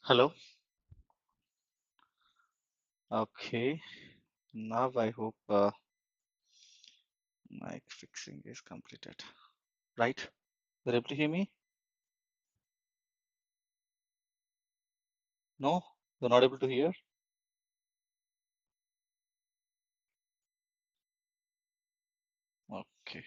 Hello. Okay. Now I hope mic fixing is completed. Right? You're able to hear me? No? You're not able to hear? Okay.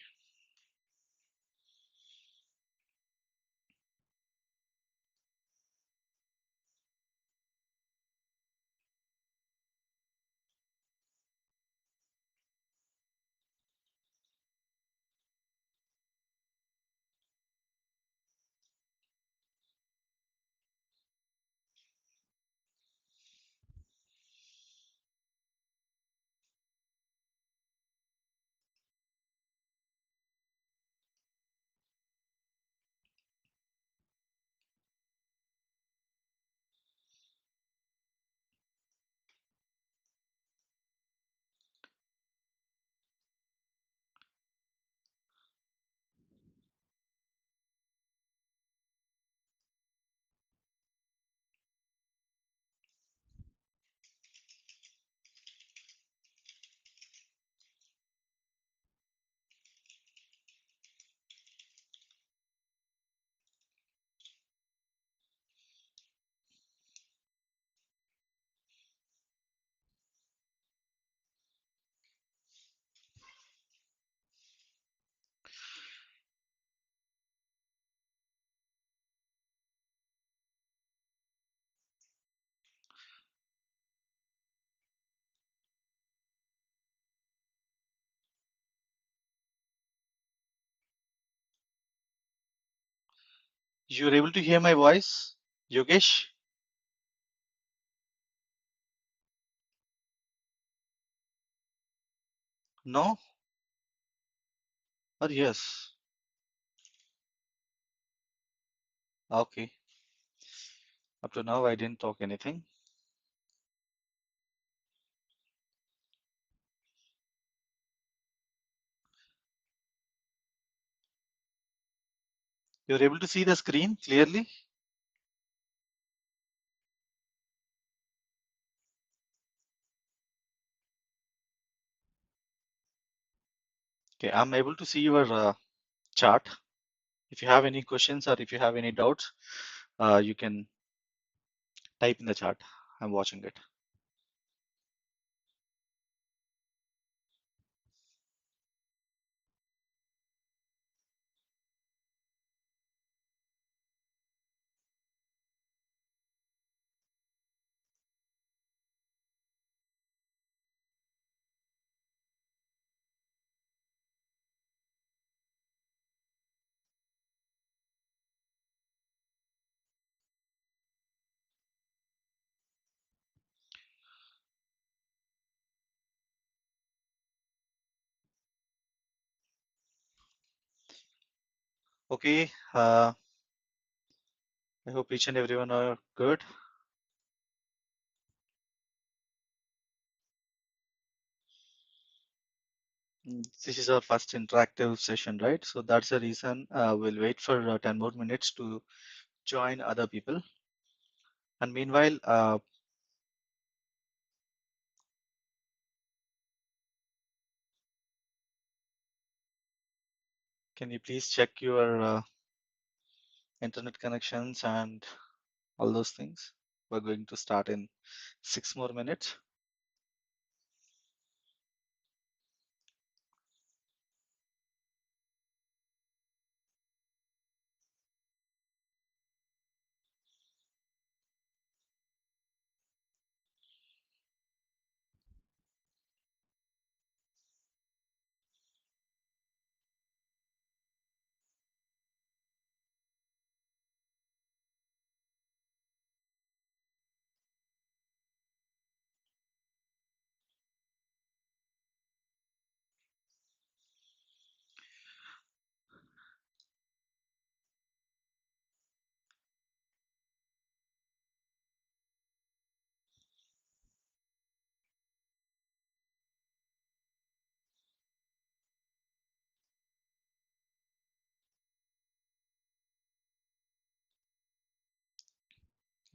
You're able to hear my voice? Yogesh? No? Or yes? Okay. Up to now I didn't talk anything. You're able to see the screen clearly? Okay, I'm able to see your chart. If you have any questions or if you have any doubts, you can type in the chat. I'm watching it. Okay. I hope each and everyone are good. This is our first interactive session, right? So that's the reason we'll wait for 10 more minutes to join other people. And meanwhile, can you please check your internet connections and all those things? We're going to start in 6 more minutes.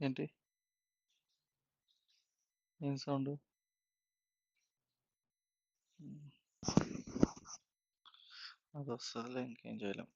ఏంటి ఏం sound? అది వస్తుందిలే, ఇంకేం చేయలేం.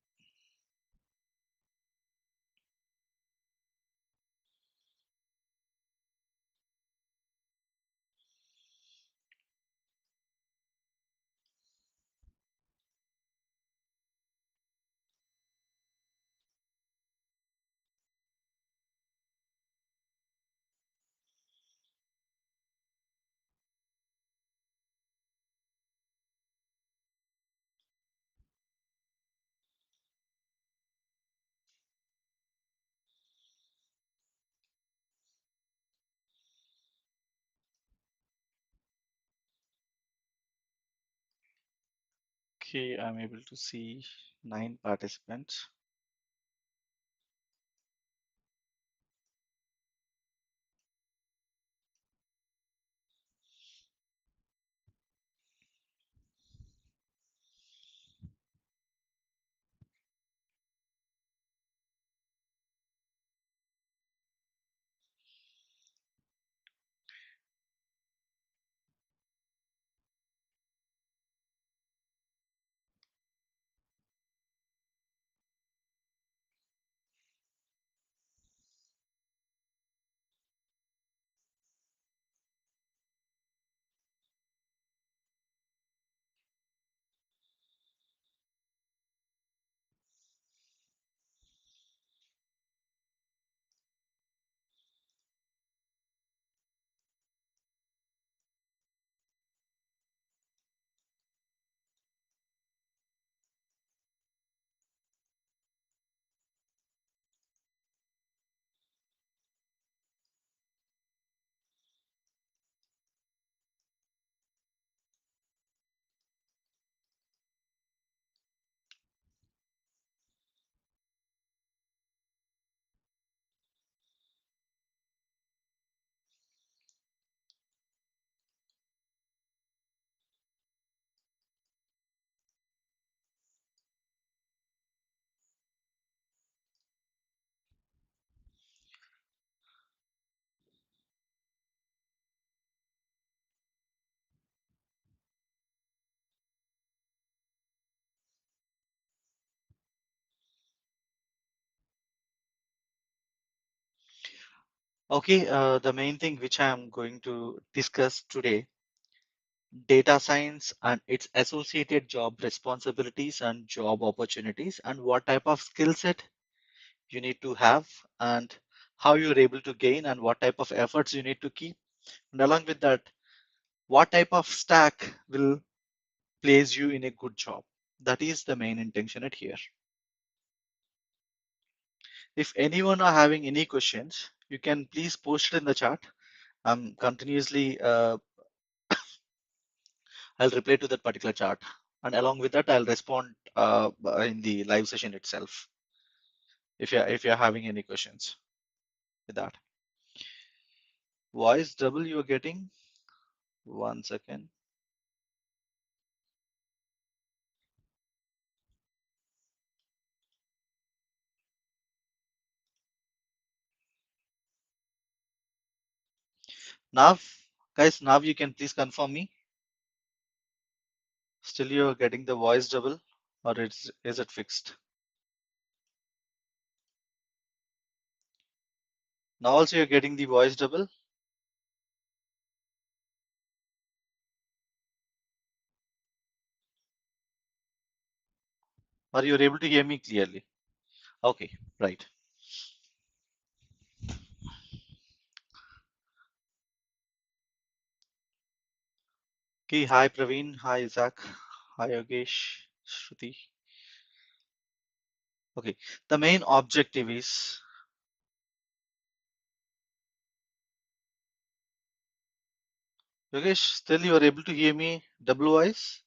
Okay, I'm able to see 9 participants. Okay, the main thing which I'm going to discuss today, data science and its associated job responsibilities and job opportunities, and what type of skill set you need to have, and how you're able to gain, and what type of efforts you need to keep. And along with that, what type of stack will place you in a good job. That is the main intention at here. If anyone are having any questions, you can please post it in the chat. I'm continuously, I'll reply to that particular chat. And along with that, I'll respond in the live session itself. If you're having any questions with that. Voice double you're getting? 1 second. Now, guys, now you can please confirm me. Still you're getting the voice double, or is it fixed? Now also you're getting the voice double. Or you're able to hear me clearly? Okay, right. Okay, hi Praveen, hi Zach, hi Yogesh, Shruti. Okay, the main objective is, Yogesh, still you are able to hear me double voice?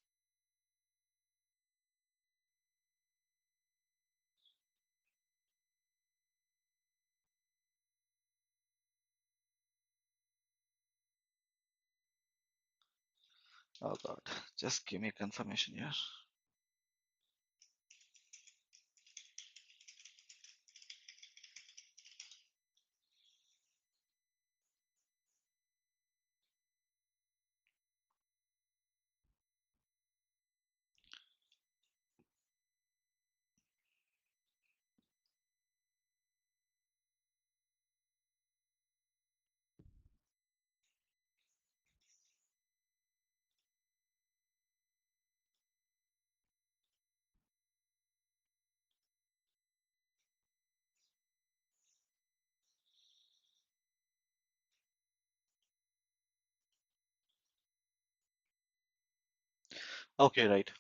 Oh God, just give me a confirmation here. Okay, right.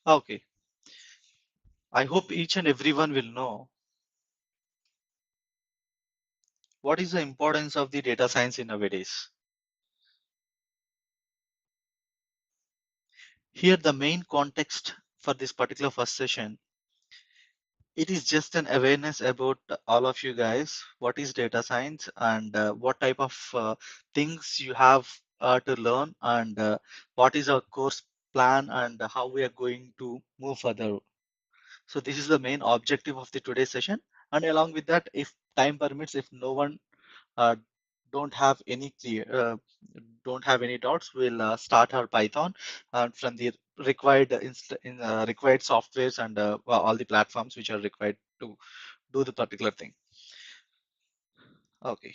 Okay. I hope each and everyone will know what is the importance of the data science in nowadays. Here, the main context for this particular first session, it is just an awareness about all of you guys. What is data science and what type of things you have to learn and what is our course plan and how we are going to move further. So this is the main objective of the today's session. And along with that, if time permits, if no one uh, don't have any clear don't have any doubts, we'll start our Python from the required required softwares and well, all the platforms which are required to do the particular thing. Okay,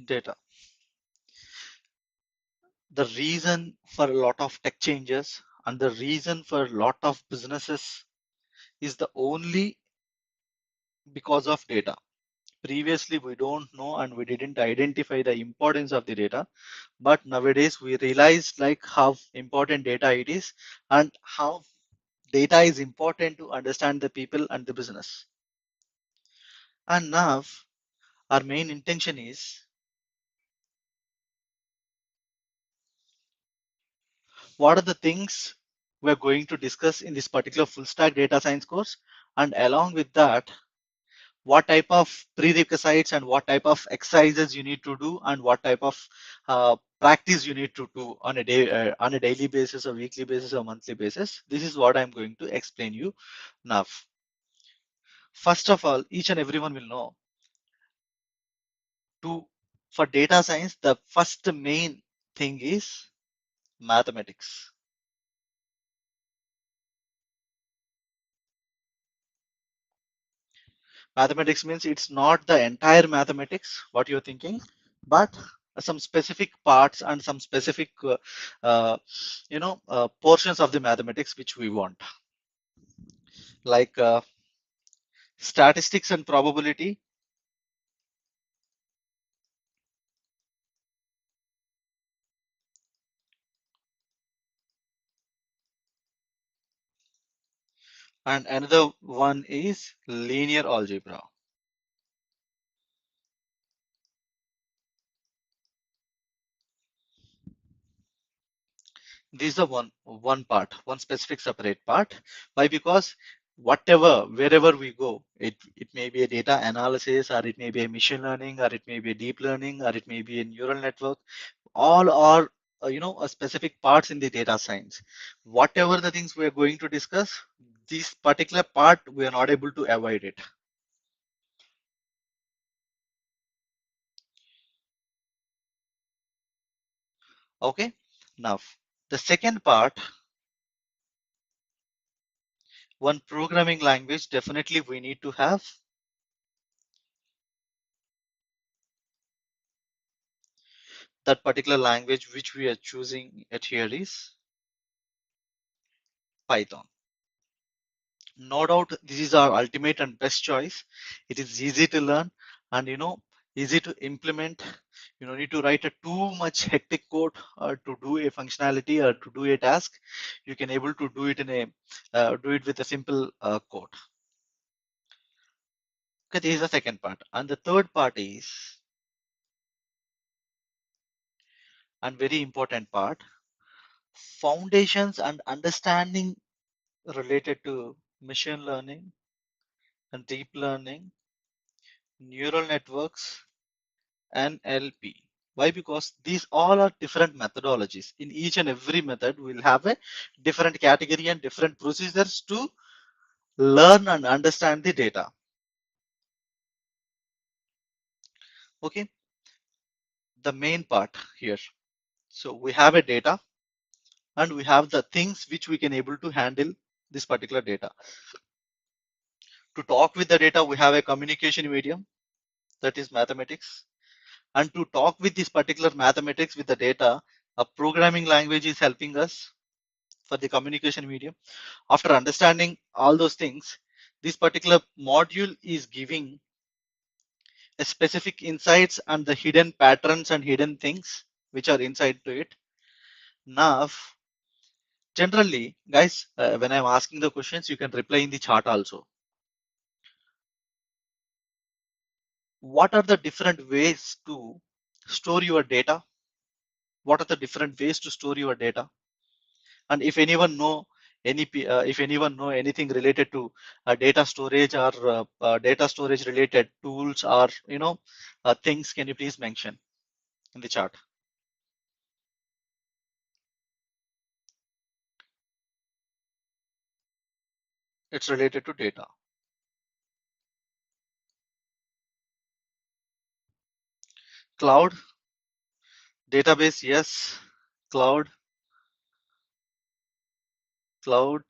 data. The reason for a lot of tech changes and the reason for a lot of businesses is the only because of data. Previously, we don't know and we didn't identify the importance of the data, but nowadays we realize like how important data it is and how data is important to understand the people and the business. And now our main intention is what are the things we're going to discuss in this particular full stack data science course, and along with that, what type of prerequisites and what type of exercises you need to do and what type of practice you need to do on a day on a daily basis or weekly basis or monthly basis. This is what I'm going to explain you now. First of all, each and everyone will know to for data science the first main thing is mathematics. Mathematics means it's not the entire mathematics what you're thinking, but some specific parts and some specific uh, portions of the mathematics which we want, like statistics and probability. And another one is linear algebra. This is the one part, one specific separate part. Why? Because whatever, wherever we go, it may be a data analysis, or it may be a machine learning, or it may be a deep learning, or it may be a neural network. All are specific parts in the data science. Whatever the things we are going to discuss, this particular part we are not able to avoid it. Okay. Now, the second part, one programming language definitely we need to have. That particular language which we are choosing it here is Python. No doubt, this is our ultimate and best choice. It is easy to learn and easy to implement. You don't need to write a too much hectic code to do a functionality or to do a task. You can able to do it in a do it with a simple code. Okay, this is the second part, and the third part is and very important part, foundations and understanding related to machine learning and deep learning, neural networks, NLP. Why? Because these all are different methodologies. In each and every method, we'll have a different category and different procedures to learn and understand the data. Okay, the main part here. So we have a data and we have the things which we can able to handle this particular data. To talk with the data, we have a communication medium, that is mathematics. And to talk with this particular mathematics with the data, a programming language is helping us for the communication medium. After understanding all those things, this particular module is giving a specific insights and the hidden patterns and hidden things which are inside to it. Now, generally, guys, when I'm asking the questions, you can reply in the chat also. What are the different ways to store your data? What are the different ways to store your data? And if anyone know if anyone know anything related to data storage or data storage related tools or things, can you please mention in the chat? It's related to data. Cloud, database, yes. Cloud, cloud,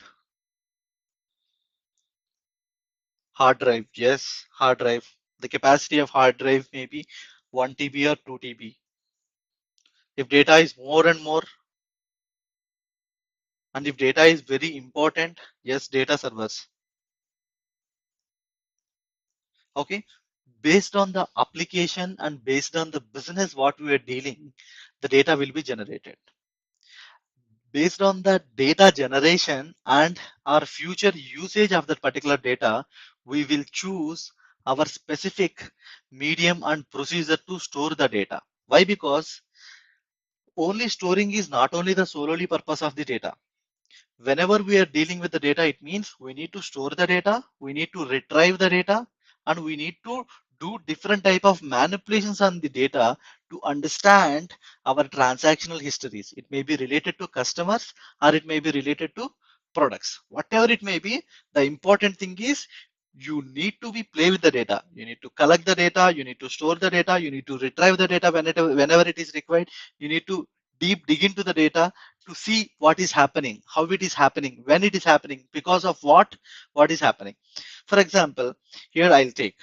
hard drive, yes. Hard drive. The capacity of hard drive may be 1 TB or 2 TB. If data is more and more, and if data is very important, yes, data servers. Okay, based on the application and based on the business what we are dealing, the data will be generated. Based on the data generation and our future usage of that particular data, we will choose our specific medium and procedure to store the data. Why? Because only storing is not only the solely purpose of the data. Whenever we are dealing with the data, it means we need to store the data, we need to retrieve the data, and we need to do different type of manipulations on the data to understand our transactional histories. It may be related to customers or it may be related to products. Whatever it may be, the important thing is you need to be play with the data. You need to collect the data, you need to store the data, you need to retrieve the data whenever it is required. You need to deep dig into the data to see what is happening, how it is happening, when it is happening, because of what is happening. For example, here I'll take,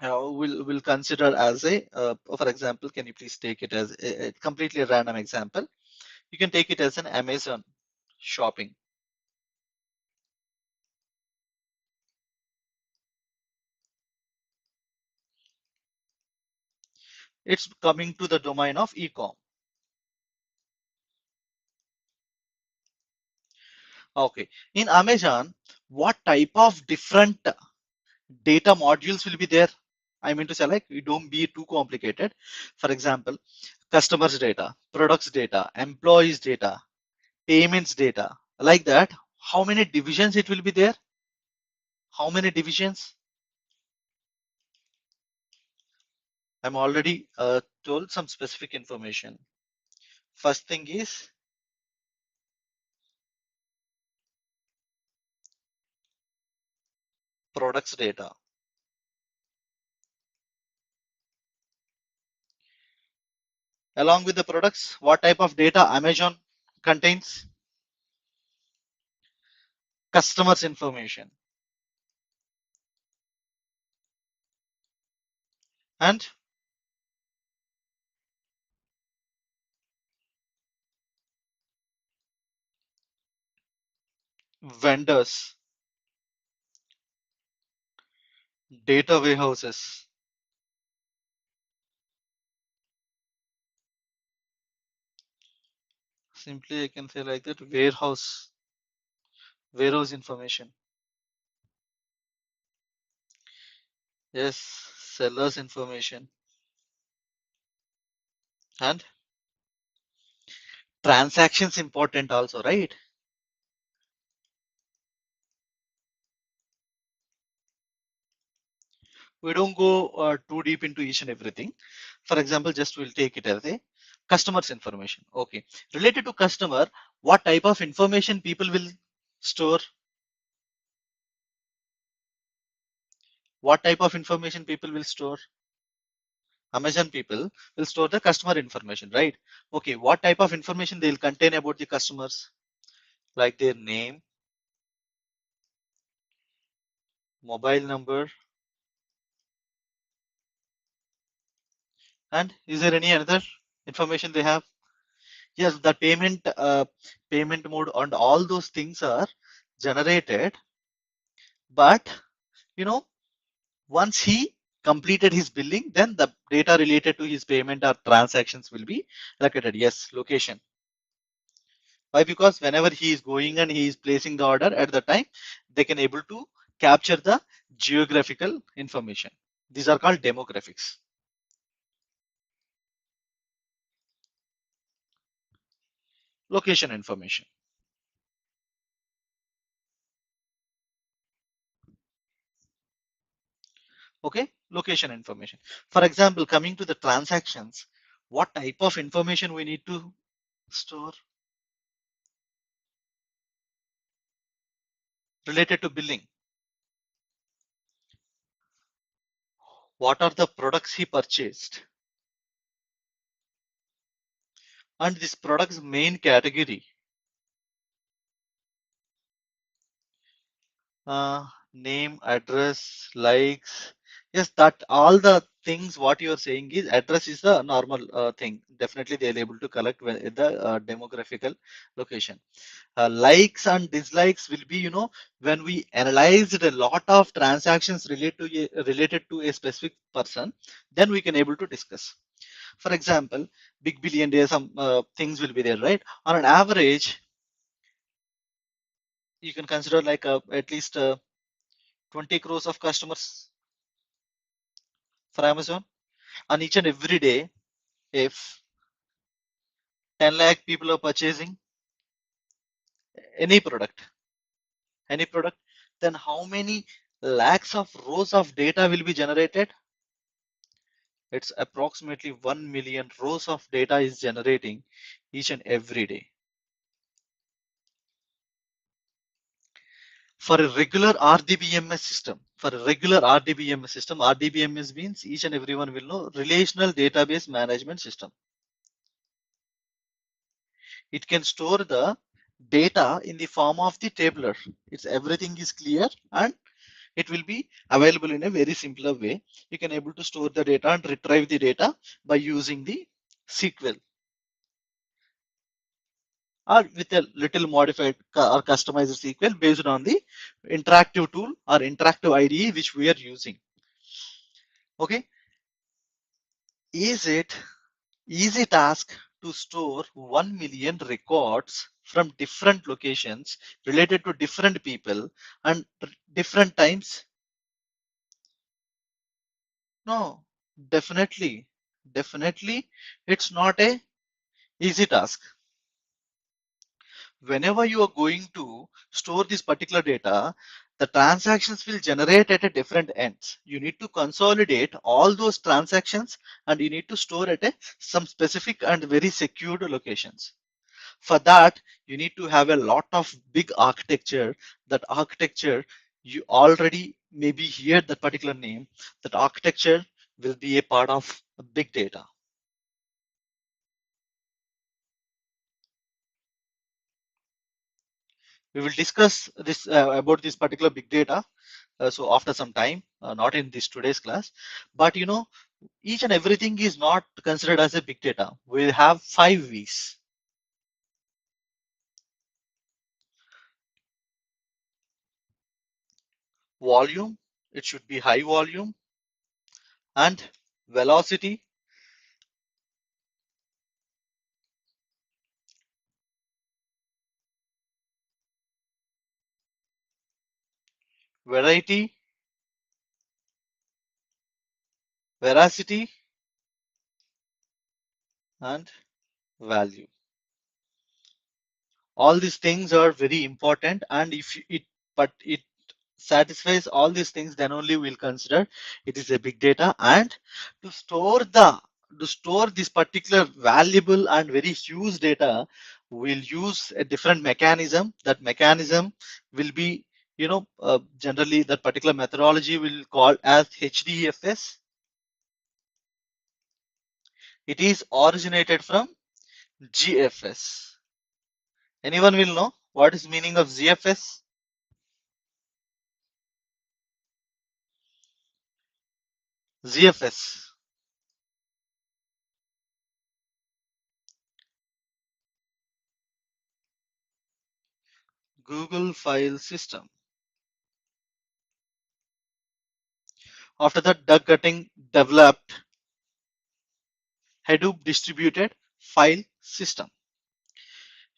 we'll consider as a, for example, can you please take it as a completely random example? You can take it as an Amazon shopping. It's coming to the domain of e-com. Okay, in Amazon, what type of different data modules will be there? I mean to say, like, you don't be too complicated. For example, customers data, products data, employees data, payments data, like that. How many divisions it will be there? How many divisions? I'm already told some specific information. First thing is products data. Along with the products, what type of data Amazon contains? Customers information. And vendors, data warehouses. Simply I can say like that, warehouse information. Yes, sellers information. And transactions important also, right? We don't go too deep into each and everything. For example, just we'll take it as a customers information. Okay, related to customer, what type of information people will store? What type of information people will store? Amazon people will store the customer information, right? Okay, what type of information they'll contain about the customers? Like their name, mobile number, and is there any other information they have? Yes, the payment mode and all those things are generated, but you know, once he completed his billing, then the data related to his payment or transactions will be located. Yes, location. Why? Because whenever he is going and he is placing the order at the time, they can able to capture the geographical information. These are called demographics. Location information. Okay, location information. For example, coming to the transactions, what type of information we need to store related to billing? What are the products he purchased? And this product's main category. Name, address, likes. Yes, that all the things what you are saying is address is the normal thing. Definitely they are able to collect the demographical location. Likes and dislikes will be, when we analyzed a lot of transactions related to a specific person, then we can able to discuss. For example, big billion days, some things will be there, right? On an average, you can consider like at least 20 crores of customers for Amazon. On each and every day, if 10 lakh people are purchasing any product, any product, then how many lakhs of rows of data will be generated? It's approximately 1 million rows of data is generating each and every day. For a regular RDBMS system, RDBMS means each and everyone will know relational database management system. It can store the data in the form of the tabular. It's everything is clear and it will be available in a very simpler way. You can able to store the data and retrieve the data by using the SQL or with a little modified or customized SQL based on the interactive tool or interactive IDE which we are using. Okay, is it easy task to store 1 million records from different locations related to different people and different times? No, definitely, definitely, it's not a easy task. Whenever you are going to store this particular data, the transactions will generate at a different ends. You need to consolidate all those transactions and you need to store at some specific and very secured locations. For that, you need to have a lot of big architecture. That architecture, you already maybe hear that particular name. That architecture will be a part of big data. We will discuss this about this particular big data. So after some time, not in this today's class, but each and everything is not considered as a big data. We have 5 V's. Volume, it should be high volume, and velocity, variety, veracity, and value. All these things are very important, and if it satisfies all these things, then only we'll consider it is a big data. And to store this particular valuable and very huge data, we'll use a different mechanism. That mechanism will be, generally that particular methodology will call as HDFS. It is originated from GFS. Anyone will know what is meaning of GFS? ZFS. Google File System. After that, Doug Cutting developed Hadoop distributed file system.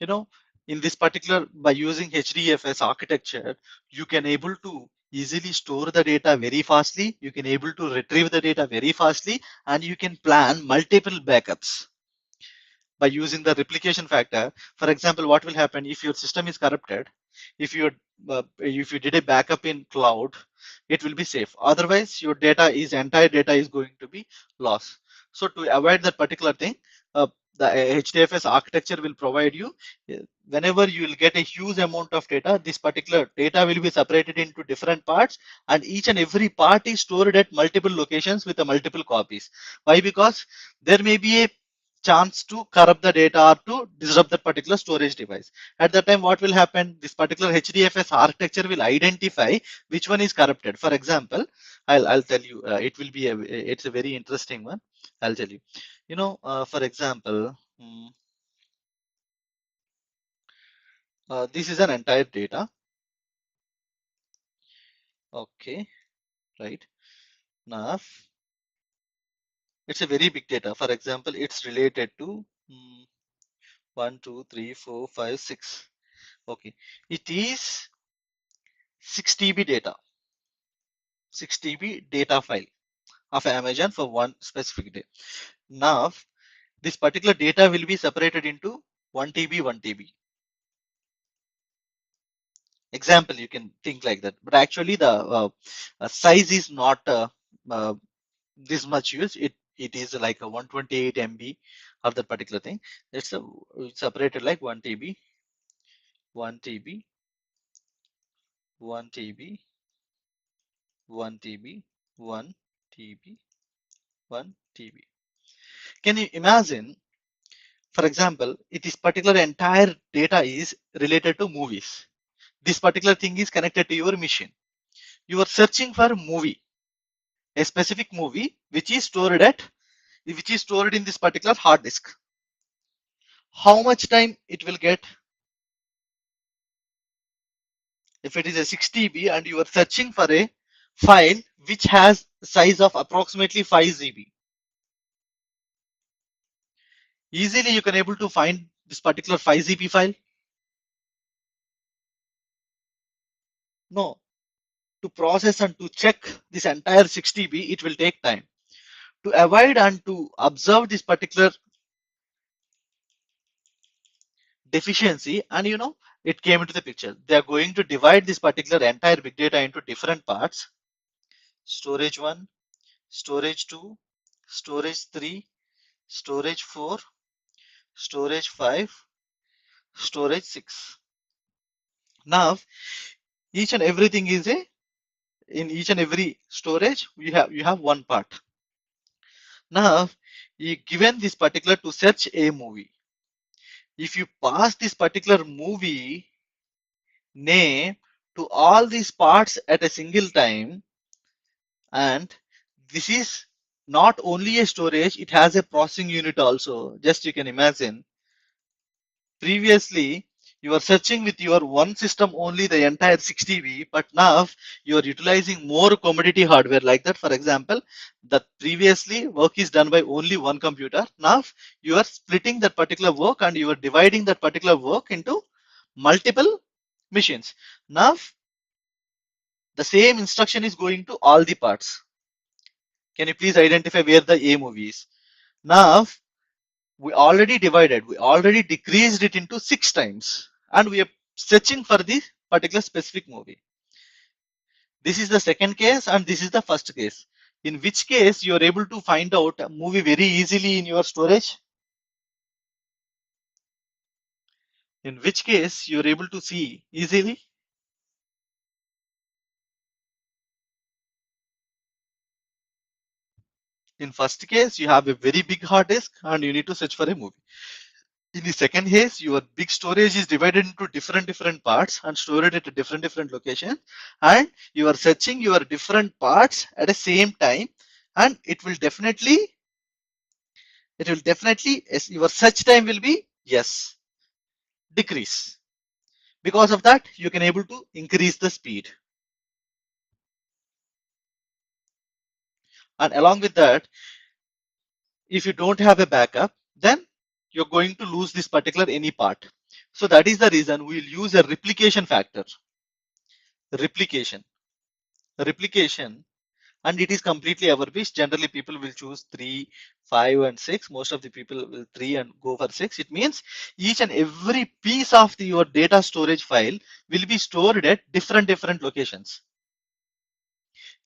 You know, in this particular, by using HDFS architecture, you can able to easily store the data very fastly. You can able to retrieve the data very fastly, and you can plan multiple backups by using the replication factor. For example, what will happen if your system is corrupted? If you did a backup in cloud, it will be safe. Otherwise, your entire data is going to be lost. So to avoid that particular thing, the HDFS architecture will provide you, whenever you will get a huge amount of data, this particular data will be separated into different parts, and each and every part is stored at multiple locations with the multiple copies. Why? Because there may be a chance to corrupt the data or to disrupt that particular storage device. At that time, what will happen? This particular HDFS architecture will identify which one is corrupted. For example, I'll tell you, it's a very interesting one. I'll tell you. For example, this is an entire data. Okay, right. Now, it's a very big data. For example, it's related to 1, 2, 3, 4, 5, 6. Okay, it is 6 TB data, 6 TB data file of Amazon for one specific day. Now, this particular data will be separated into 1 TB, 1 TB. Example, you can think like that, but actually the size is not uh, this much use. It is like a 128 MB of that particular thing. It's separated like 1 TB, 1 TB, 1 TB, 1 TB, 1 TB, 1 TB. Can you imagine? For example, it is particular entire data is related to movies. This particular thing is connected to your machine. You are searching for a movie, a specific movie, which is stored in this particular hard disk. How much time it will get? If it is a 6 TB and you are searching for a file which has size of approximately 5 GB, easily you can able to find this particular 5 GB file. No, to process and to check this entire 6 TB, it will take time. To avoid and to observe this particular deficiency, and it came into the picture. They are going to divide this particular entire big data into different parts: storage 1, storage 2, storage 3, storage 4, storage 5, storage 6. Now, each and everything is in each and every storage you have one part. Now, you given this particular to search a movie. If you pass this particular movie name to all these parts at a single time, and this is not only a storage, it has a processing unit also. Just you can imagine, previously you are searching with your one system only the entire 6 TB, but now you are utilizing more commodity hardware like that. For example, that previously work is done by only one computer. Now you are splitting that particular work and you are dividing that particular work into multiple machines. Now the same instruction is going to all the parts. Can you please identify where the A movie is? Now we already decreased it into 6 times, and we are searching for the particular specific movie. This is the second case and this is the first case. In which case you are able to find out a movie very easily in your storage? In which case you are able to see easily? In first case, you have a very big hard disk and you need to search for a movie. In the second case, your big storage is divided into different parts and stored at a different location, and you are searching your different parts at the same time, and it will definitely yes, your search time will be yes decrease. Because of that, you can able to increase the speed. And along with that, if you don't have a backup, then you're going to lose this particular any part. So that is the reason we'll use a replication factor. Replication. Replication, and it is completely our wish. Generally, people will choose 3, 5, and 6. Most of the people will 3 and go for 6. It means each and every piece of your data storage file will be stored at different locations.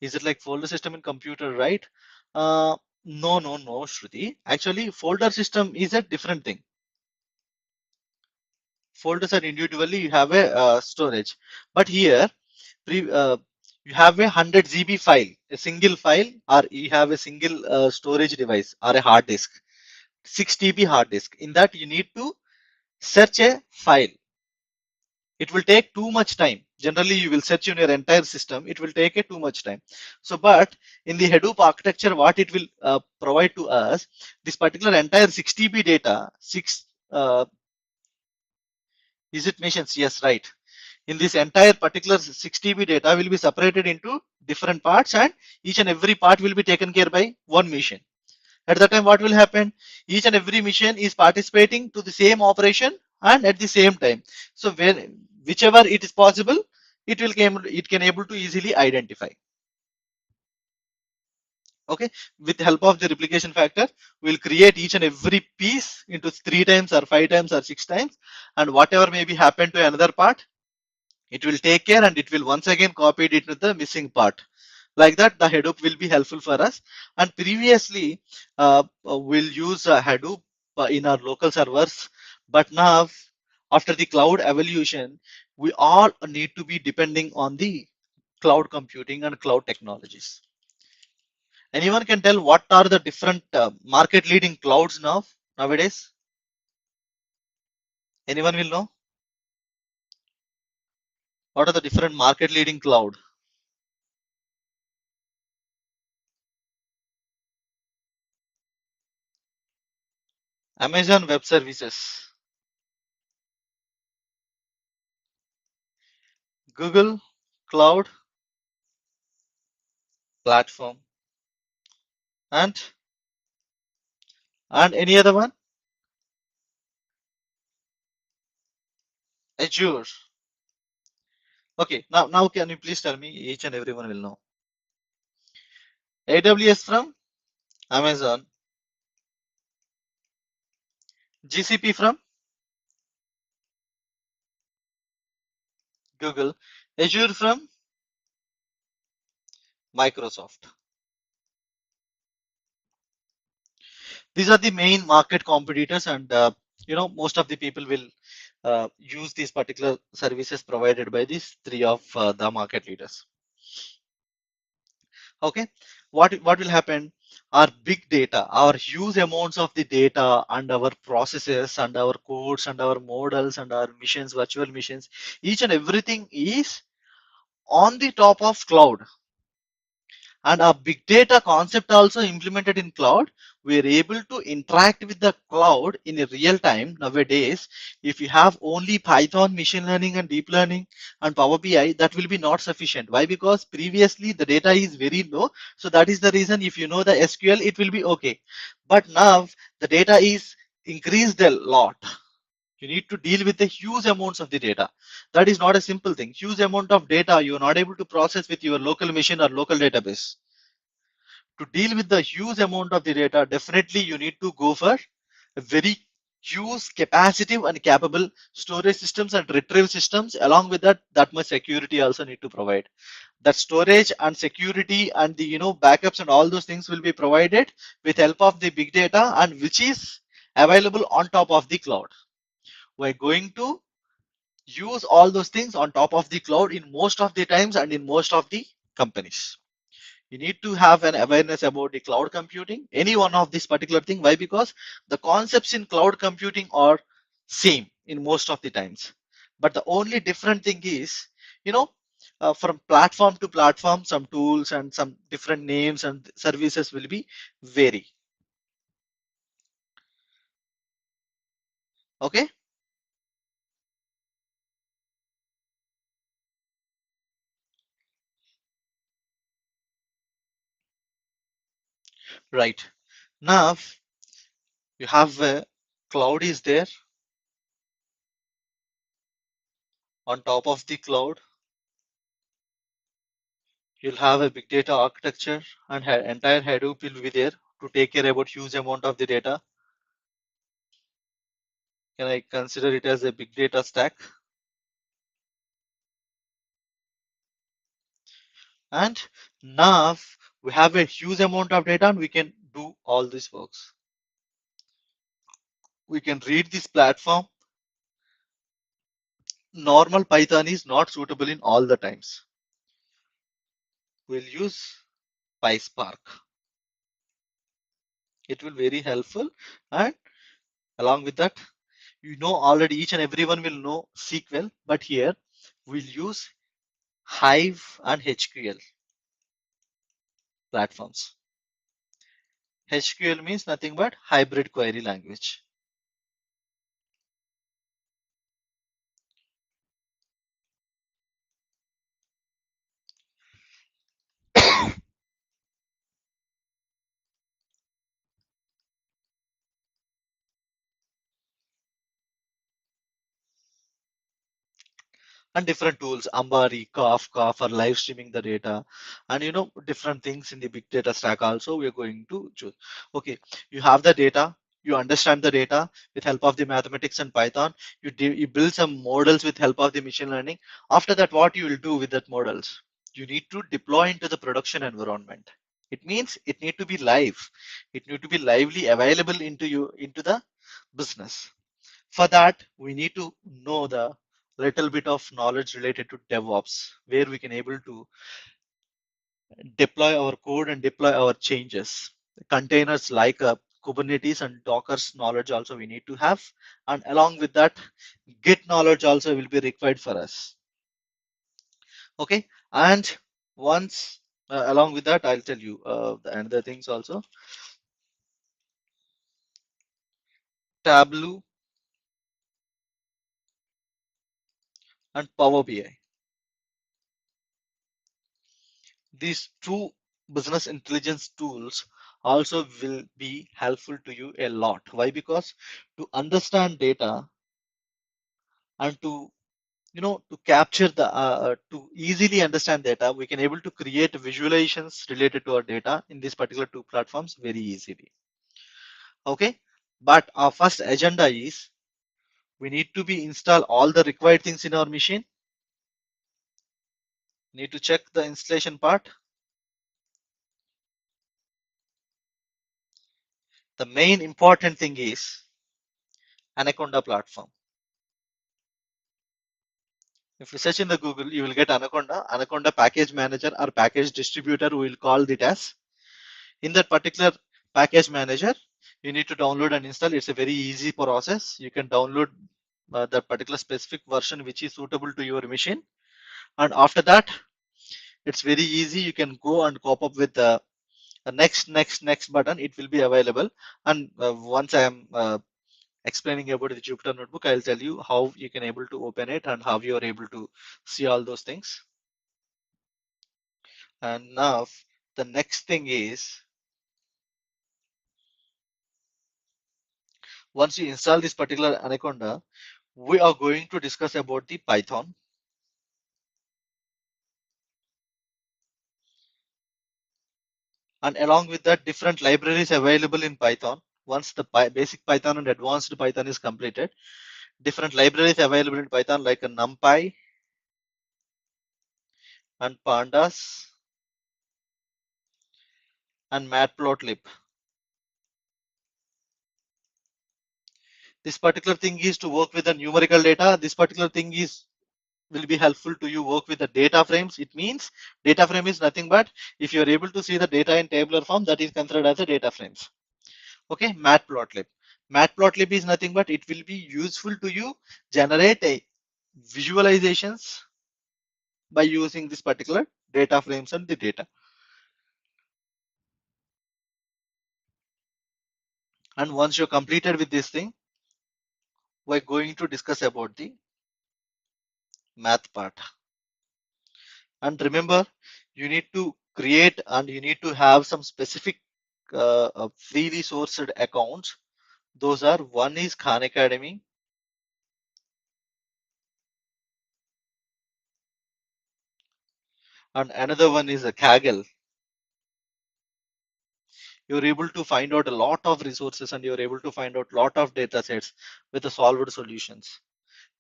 Is it like folder system in computer, right? No, Shruti. Actually, folder system is a different thing. Folders are individually you have a storage, but here you have a 100 GB file, a single file, or you have a single storage device or a hard disk, 6 TB hard disk. In that, you need to search a file. It will take too much time. Generally, you will search in your entire system. It will take a too much time. So, but in the Hadoop architecture, what it will provide to us, this particular entire 6 TB data, is it machines? Yes, right. In this entire particular 6 TB data will be separated into different parts, and each and every part will be taken care by one machine. At that time, what will happen? Each and every machine is participating to the same operation and at the same time. So whichever it is possible, it can able to easily identify. Okay, with the help of the replication factor, we'll create each and every piece into 3 times or 5 times or 6 times, and whatever may be happen to another part, it will take care and it will once again copy it into the missing part. Like that, the Hadoop will be helpful for us. And previously, we'll use Hadoop in our local servers, but now after the cloud evolution, we all need to be depending on the cloud computing and cloud technologies. Anyone can tell what are the different market leading clouds nowadays? Anyone will know? What are the different market leading cloud? Amazon Web Services, Google Cloud Platform, and any other one? Azure. Okay, now can you please tell me? Each and everyone will know. AWS from Amazon, GCP from Google, Azure from Microsoft. These are the main market competitors, and most of the people will use these particular services provided by these three of the market leaders. Okay, what will happen? Our big data, our huge amounts of the data and our processes and our codes and our models and our missions, virtual missions, each and everything is on the top of cloud. And our big data concept also implemented in cloud. We are able to interact with the cloud in a real time nowadays. If you have only Python, machine learning and deep learning and Power BI, that will be not sufficient. Why? Because previously the data is very low. So that is the reason if you know the SQL, it will be okay. But now the data is increased a lot. You need to deal with the huge amounts of the data. That is not a simple thing. Huge amount of data you are not able to process with your local machine or local database. To deal with the huge amount of the data, definitely you need to go for a very huge capacitive and capable storage systems and retrieve systems. Along with that, that much security also need to provide. That storage and security and the backups and all those things will be provided with help of the big data, and which is available on top of the cloud. We're going to use all those things on top of the cloud in most of the times and in most of the companies. You need to have an awareness about the cloud computing, any one of this particular thing. Why? Because the concepts in cloud computing are same in most of the times, but the only different thing is, you know from platform to platform, some tools and some different names and services will be vary. Okay, right. Now you have a cloud is there. On top of the cloud, you'll have a big data architecture and entire Hadoop will be there to take care about huge amount of the data. Can I consider it as a big data stack? And now we have a huge amount of data and we can do all these works. We can read this platform. Normal Python is not suitable in all the times. We'll use PySpark. It will very helpful, and along with that, you know already each and everyone will know SQL, but here we'll use Hive and HQL platforms. HQL means nothing but hybrid query language. And different tools, Ambari, Kafka for live streaming the data, and different things in the big data stack also we are going to choose. Okay, you have the data, you understand the data with help of the mathematics and Python. You build some models with help of the machine learning. After that, what you will do with that models? You need to deploy into the production environment. It means it need to be live. It need to be lively available into the business. For that, we need to know the little bit of knowledge related to DevOps, where we can able to deploy our code and deploy our changes. Containers like Kubernetes and Docker's knowledge also we need to have. And along with that, Git knowledge also will be required for us. Okay. And once along with that, I'll tell you the another things also. Tableau and Power BI. These two business intelligence tools also will be helpful to you a lot. Why? Because to understand data and to capture to easily understand data, we can able to create visualizations related to our data in these particular two platforms very easily. Okay, but our first agenda is we need to be install all the required things in our machine. Need to check the installation part. The main important thing is Anaconda platform. If you search in the Google, you will get Anaconda, Anaconda package manager or package distributor, we will call it as. In that particular package manager, you need to download and install. It's a very easy process. You can download that particular specific version which is suitable to your machine. And after that, it's very easy. You can go and cop up with the next button. It will be available. And once I am explaining about the Jupyter Notebook, I'll tell you how you can able to open it and how you are able to see all those things. And now the next thing is once you install this particular Anaconda, we are going to discuss about the Python. And along with that, different libraries available in Python. Once the basic Python and advanced Python is completed, different libraries available in Python like a NumPy and Pandas and Matplotlib. This particular thing is to work with the numerical data. This particular thing is will be helpful to you work with the data frames. It means data frame is nothing but if you are able to see the data in tabular form, that is considered as a data frames. Okay, Matplotlib. Matplotlib is nothing but it will be useful to you generate a visualizations by using this particular data frames and the data. And once you're completed with this thing, we're going to discuss about the math part. And remember, you need to create and you need to have some specific freely sourced accounts. Those are, one is Khan Academy, and another one is a Kaggle. You're able to find out a lot of resources and you're able to find out a lot of data sets with the solved solutions.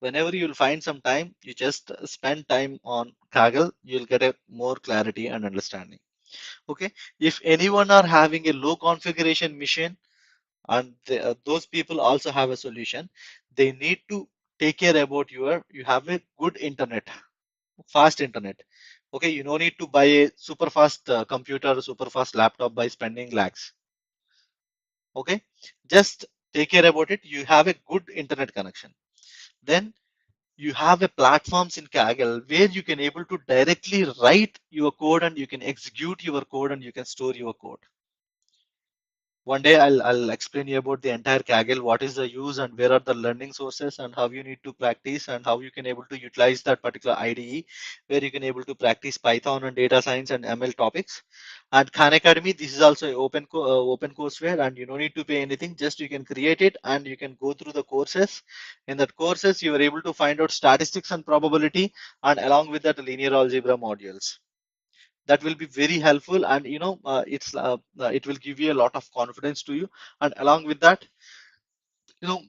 Whenever you'll find some time, you just spend time on Kaggle, you'll get a more clarity and understanding. Okay, if anyone are having a low configuration machine and those people also have a solution, they need to take care about you have a good internet, fast internet. Okay, you don't need to buy a super fast computer, super fast laptop by spending lakhs. Okay, just take care about it. You have a good internet connection. Then you have a platforms in Kaggle where you can able to directly write your code and you can execute your code and you can store your code. One day I'll explain you about the entire Kaggle, what is the use and where are the learning sources and how you need to practice and how you can able to utilize that particular IDE where you can able to practice Python and data science and ML topics. And Khan Academy, this is also open courseware and you don't need to pay anything, just you can create it and you can go through the courses. In that courses, you are able to find out statistics and probability and along with that linear algebra modules. That will be very helpful and it will give you a lot of confidence to you, and along with that,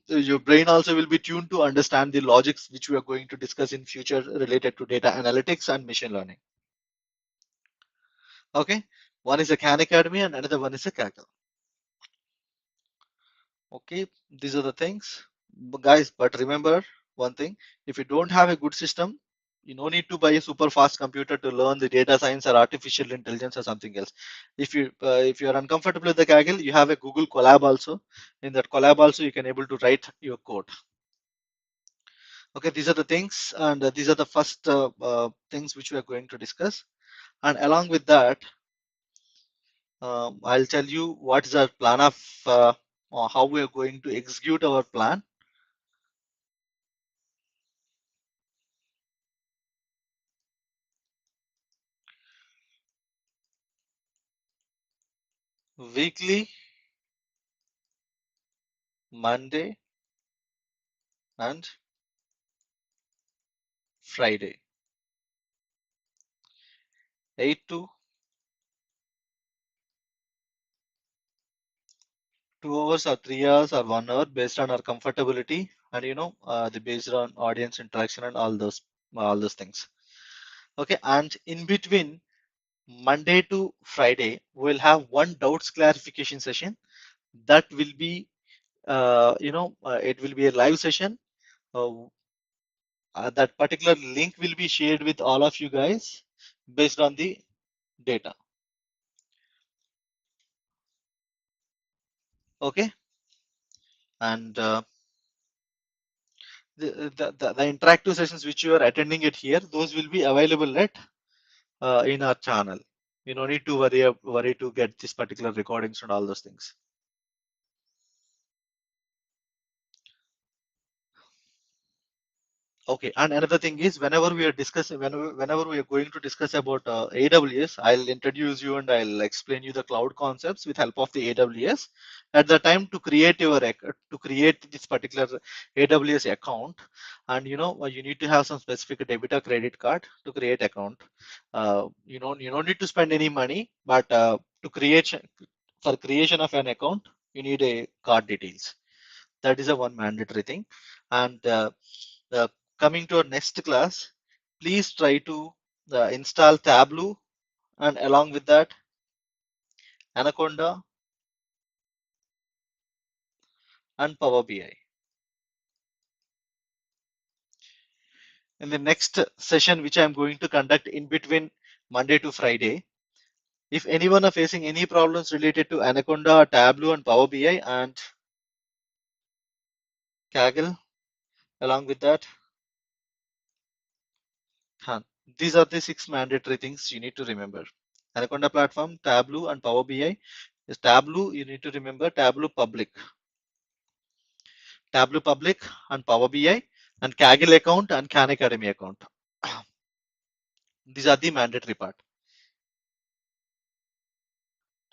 your brain also will be tuned to understand the logics which we are going to discuss in future related to data analytics and machine learning. Okay, one is a Khan Academy and another one is a Kaggle. Okay, these are the things, guys, but remember one thing, if you don't have a good system, you no need to buy a super fast computer to learn the data science or artificial intelligence or something else. If you are uncomfortable with the Kaggle, you have a Google Colab also. In that Colab also you can able to write your code. Okay, these are the things and these are the first things which we are going to discuss, and along with that, I'll tell you what is our plan of or how we are going to execute our plan. Weekly, Monday and Friday, 8 to 2 hours or 3 hours or 1 hour based on our comfortability and the based on audience interaction and all those things. Okay, and in between Monday to Friday, we'll have one doubts clarification session that will be it will be a live session. Uh, that particular link will be shared with all of you guys based on the data. Okay, and the interactive sessions which you are attending it here, those will be available in our channel. You don't need to worry to get this particular recordings and all those things. Okay, and another thing is whenever we are going to discuss about AWS, I'll introduce you and I'll explain you the cloud concepts with help of the AWS. At the time to create to create this particular AWS account, and you need to have some specific debit or credit card to create account. You don't need to spend any money, but to create for creation of an account, you need a card details. That is a one mandatory thing, and uh, coming to our next class, please try to install Tableau and along with that Anaconda and Power BI. In the next session, which I'm going to conduct in between Monday to Friday, if anyone are facing any problems related to Anaconda, Tableau and Power BI and Kaggle, along with that, These are the 6 mandatory things you need to remember. Anaconda platform, Tableau and Power BI. Is Tableau, you need to remember Tableau public. Tableau public and Power BI and Kaggle account and Khan Academy account. These are the mandatory part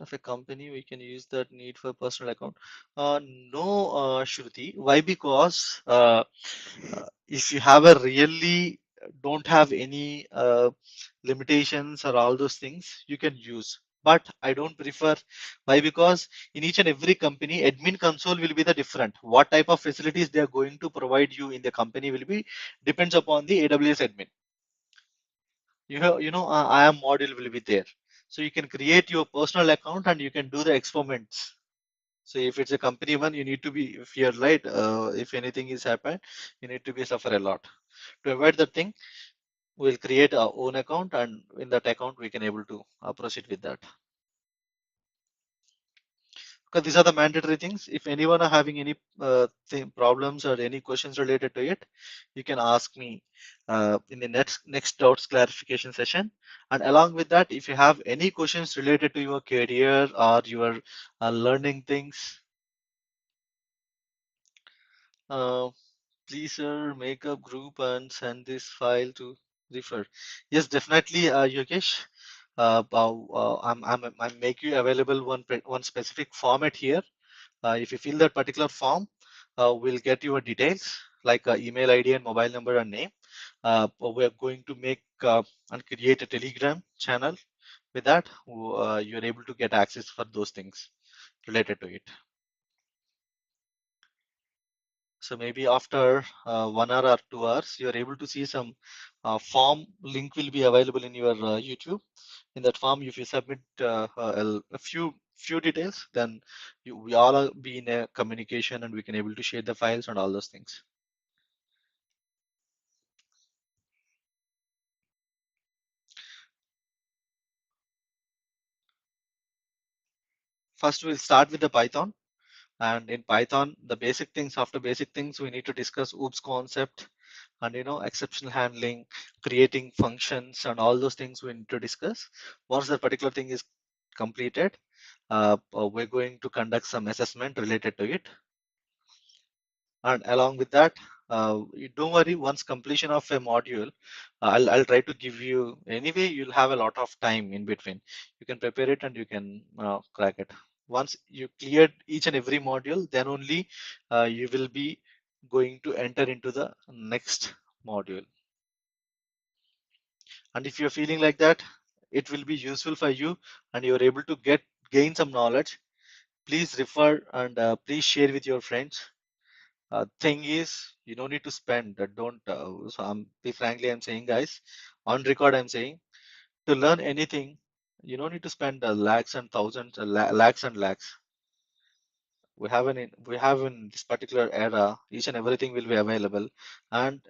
of a company. We can use that need for personal account. No, Shruti. Why? Because if you have a really don't have any limitations or all those things, you can use. But I don't prefer. Why? Because in each and every company, admin console will be the different. What type of facilities they are going to provide you in the company will be depends upon the AWS admin. IAM module will be there. So you can create your personal account and you can do the experiments. So if it's a company one, you need to be if you're right. If anything is happened, you need to be suffer a lot. To avoid that thing, we'll create our own account, and in that account we can able to proceed with that. Because these are the mandatory things. If anyone are having any problems or any questions related to it, you can ask me in the next doubts clarification session. And along with that, if you have any questions related to your career or your learning things, uh, please make a group and send this file to refer. Yes, definitely, Yogesh. I'm make you available one specific format here. If you fill that particular form, we'll get your details like email ID and mobile number and name. We're going to make and create a Telegram channel. With that, you're able to get access for those things related to it. So maybe after 1 hour or 2 hours, you're able to see some form link will be available in your YouTube. In that form, if you submit a few details, then we all be in a communication and we can able to share the files and all those things. First, we'll start with the Python. And in Python, the basic things, after basic things, we need to discuss OOPS concept and exception handling, creating functions and all those things we need to discuss. Once that particular thing is completed, we're going to conduct some assessment related to it. And along with that, don't worry, once completion of a module, I'll try to give you, anyway, you'll have a lot of time in between. You can prepare it and you can crack it. Once you cleared each and every module, then only you will be going to enter into the next module. And if you're feeling like that, it will be useful for you and you're able to gain some knowledge, please refer and please share with your friends. Thing is, you don't need to spend that. Don't. So be frankly, I'm saying, guys, on record, I'm saying to learn anything, you don't need to spend lakhs and thousands, lakhs and lakhs. We have in this particular era, each and everything will be available, and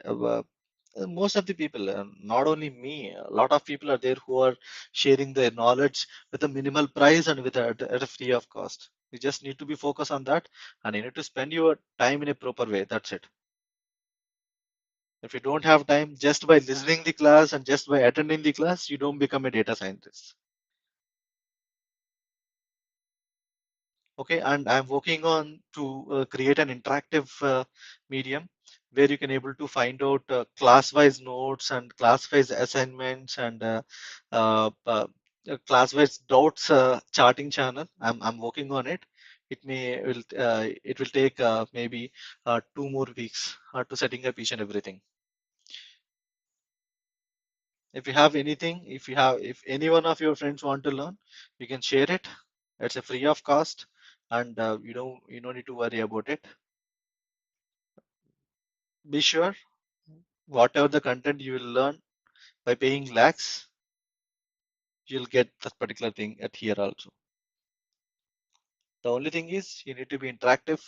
most of the people, not only me, a lot of people are there who are sharing their knowledge with a minimal price and at a free of cost. You just need to be focused on that, and you need to spend your time in a proper way. That's it. If you don't have time, just by listening the class and just by attending the class, you don't become a data scientist. Okay, and I'm working on to create an interactive medium where you can able to find out class-wise notes and class-wise assignments and class-wise doubts charting channel. I'm working on it. It will take maybe 2 more weeks to setting up each and everything. If you have anything, if any one of your friends want to learn, you can share it. It's a free of cost, and you don't need to worry about it. Be sure whatever the content you will learn by paying lakhs, you'll get that particular thing at here also. The only thing is you need to be interactive.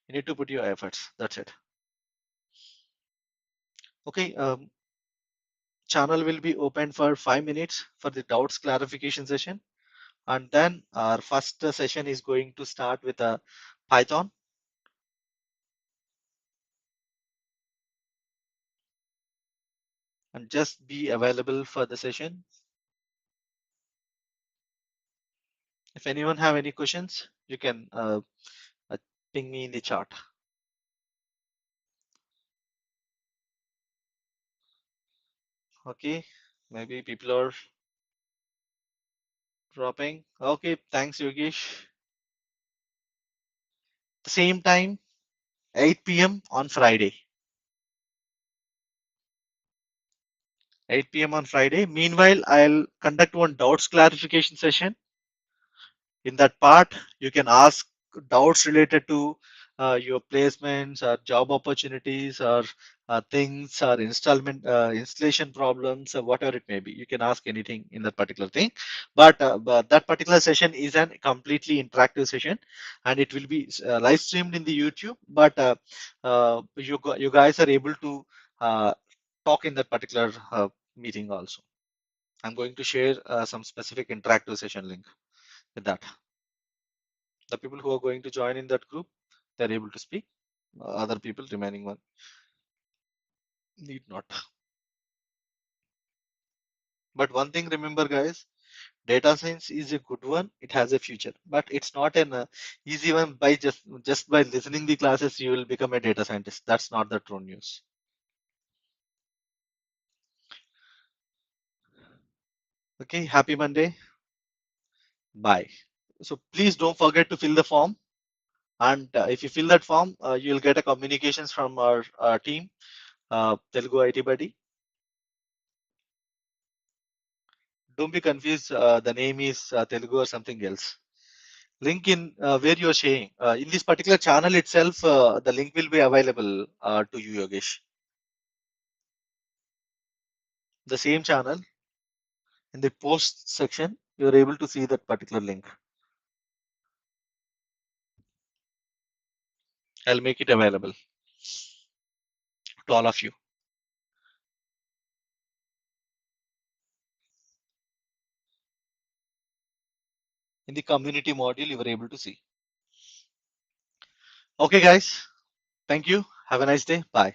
You need to put your efforts. That's it. Okay. Channel will be open for 5 minutes for the doubts clarification session, and then our first session is going to start with a Python. and just be available for the session. If anyone have any questions, you can uh, ping me in the chat. Okay, maybe people are dropping. Okay, thanks, Yogesh. The same time, 8 p.m. on Friday. 8 p.m. on Friday. Meanwhile, I'll conduct one doubts clarification session. In that part, you can ask doubts related to your placements or job opportunities or things or installation problems or whatever it may be. You can ask anything in that particular thing. But that particular session is an completely interactive session, and it will be live streamed in the YouTube. But you guys are able to talk in that particular meeting also. I'm going to share some specific interactive session link with that. The people who are going to join in that group, they're able to speak. Other people, remaining one, need not. But one thing, remember, guys, data science is a good one. It has a future, but it's not an easy one. By just by listening the classes, you will become a data scientist. That's not the true news. Okay, happy Monday. Bye. So please don't forget to fill the form. And if you fill that form, you'll get a communications from our team, Telugu IT Buddy. Don't be confused. The name is Telugu or something else. Link in where you're sharing. In this particular channel itself, the link will be available to you, Yogesh. The same channel, in the post section, you're able to see that particular link. I'll make it available to all of you. In the community module, you were able to see. Okay, guys. Thank you. Have a nice day. Bye.